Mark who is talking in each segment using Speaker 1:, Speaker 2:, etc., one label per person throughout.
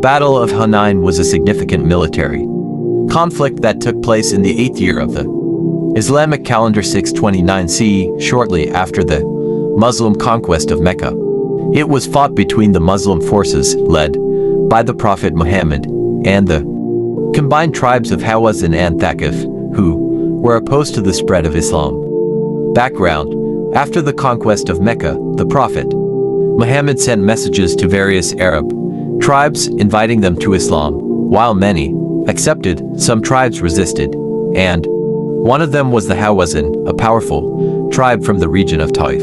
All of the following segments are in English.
Speaker 1: Battle of Hunain was a significant military conflict that took place in the 8th year of the Islamic calendar 629 CE, shortly after the Muslim conquest of Mecca. It was fought between the Muslim forces led by the Prophet Muhammad and the combined tribes of Hawazin and Taif, who were opposed to the spread of Islam. Background: after the conquest of Mecca, the Prophet Muhammad sent messages to various Arab tribes inviting them to Islam. While many accepted, some tribes resisted, and one of them was the Hawazin, a powerful tribe from the region of Taif.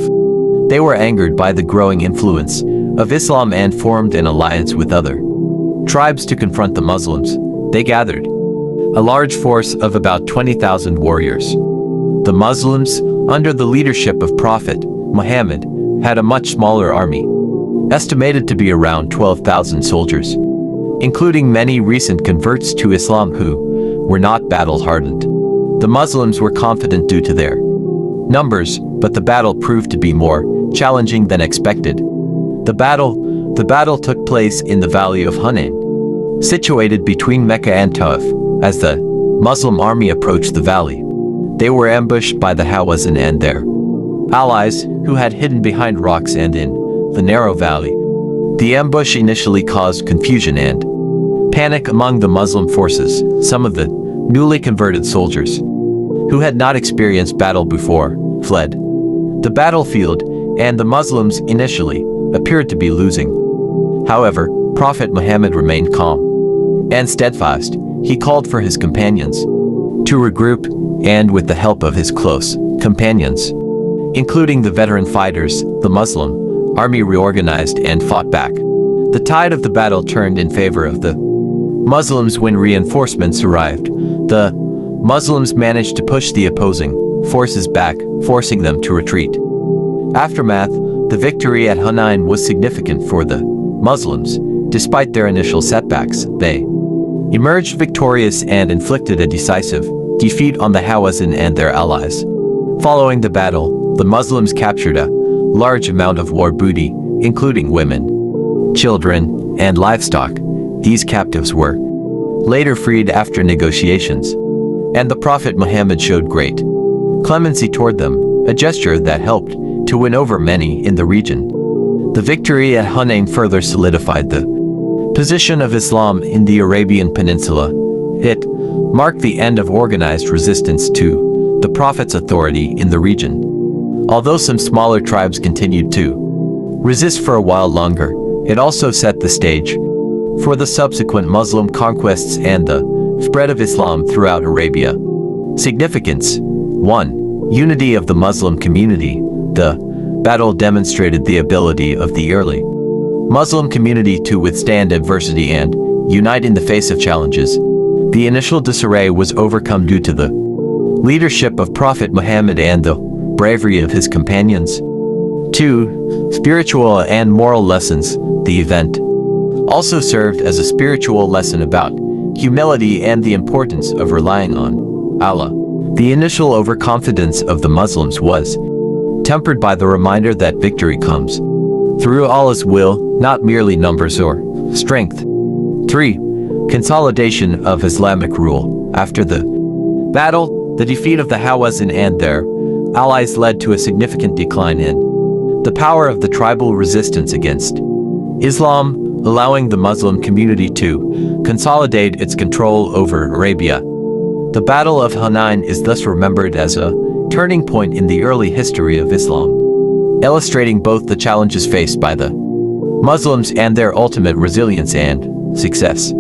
Speaker 1: They were angered by the growing influence of Islam and formed an alliance with other tribes to confront the Muslims. They gathered a large force of about 20,000 warriors. The Muslims, under the leadership of Prophet Muhammad, had a much smaller army, estimated to be around 12,000 soldiers, including many recent converts to Islam who were not battle-hardened. The Muslims were confident due to their numbers, but the battle proved to be more challenging than expected. The battle took place in the valley of Hunain, situated between Mecca and Taif. As the Muslim army approached the valley, they were ambushed by the Hawazin and their allies, who had hidden behind rocks and in the narrow valley. The ambush initially caused confusion and panic among the Muslim forces. Some of the newly converted soldiers, who had not experienced battle before, fled the battlefield, and the Muslims initially appeared to be losing. However, Prophet Muhammad remained calm and steadfast. He called for his companions to regroup, and with the help of his close companions, including the veteran fighters, the Muslim army reorganized and fought back. The tide of the battle turned in favor of the Muslims when reinforcements arrived. The Muslims managed to push the opposing forces back, forcing them to retreat. Aftermath: the victory at Hunain was significant for the Muslims. Despite their initial setbacks, they emerged victorious and inflicted a decisive defeat on the Hawazin and their allies. Following the battle, the Muslims captured a large amount of war booty, including women, children, and livestock. These captives were later freed after negotiations, and the Prophet Muhammad showed great clemency toward them, a gesture that helped to win over many in the region. The victory at Hunain further solidified the position of Islam in the Arabian Peninsula. It marked the end of organized resistance to the Prophet's authority in the region. Although some smaller tribes continued to resist for a while longer, it also set the stage for the subsequent Muslim conquests and the spread of Islam throughout Arabia. Significance: 1. Unity of the Muslim community. The battle demonstrated the ability of the early Muslim community to withstand adversity and unite in the face of challenges. The initial disarray was overcome due to the leadership of Prophet Muhammad and the bravery of his companions. 2. Spiritual and moral lessons. The event also served as a spiritual lesson about humility and the importance of relying on Allah. The initial overconfidence of the Muslims was tempered by the reminder that victory comes through Allah's will, not merely numbers or strength. 3. Consolidation of Islamic rule. After the battle, the defeat of the Hawazin and their allies led to a significant decline in the power of the tribal resistance against Islam, allowing the Muslim community to consolidate its control over Arabia. The Battle of Hunain is thus remembered as a turning point in the early history of Islam, illustrating both the challenges faced by the Muslims and their ultimate resilience and success.